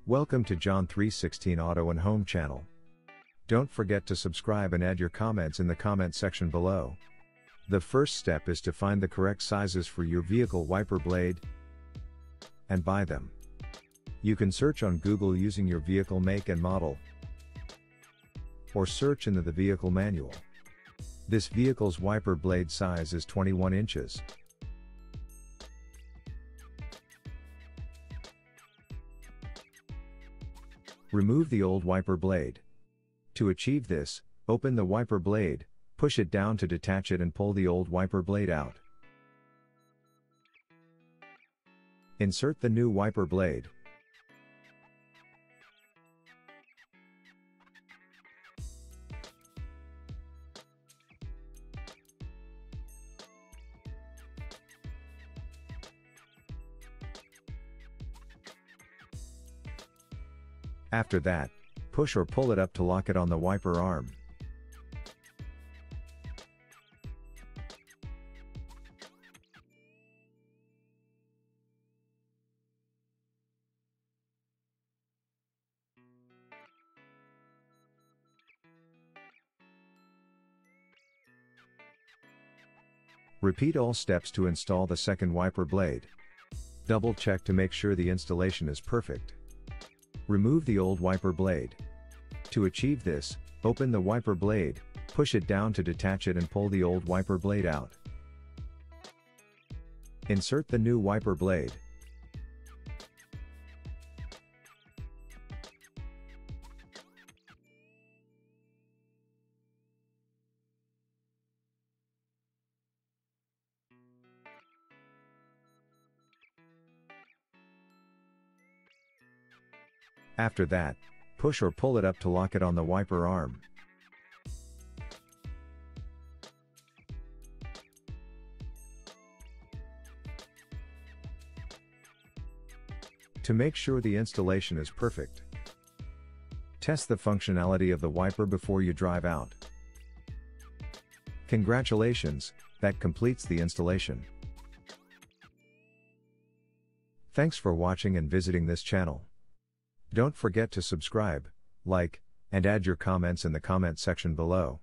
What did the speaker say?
Welcome to John 3:16 Auto and Home channel. Don't forget to subscribe and add your comments in the comment section below. The first step is to find the correct sizes for your vehicle wiper blade and buy them. You can search on Google using your vehicle make and model, or search into the vehicle manual. This vehicle's wiper blade size is 21 inches. Remove the old wiper blade. To achieve this, open the wiper blade, push it down to detach it and pull the old wiper blade out. Insert the new wiper blade. After that, push or pull it up to lock it on the wiper arm. Repeat all steps to install the second wiper blade. Double check to make sure the installation is perfect. Remove the old wiper blade. To achieve this, open the wiper blade, push it down to detach it and pull the old wiper blade out. Insert the new wiper blade. After that, push or pull it up to lock it on the wiper arm. To make sure the installation is perfect, test the functionality of the wiper before you drive out. Congratulations, that completes the installation. Thanks for watching and visiting this channel. Don't forget to subscribe, like, and add your comments in the comment section below.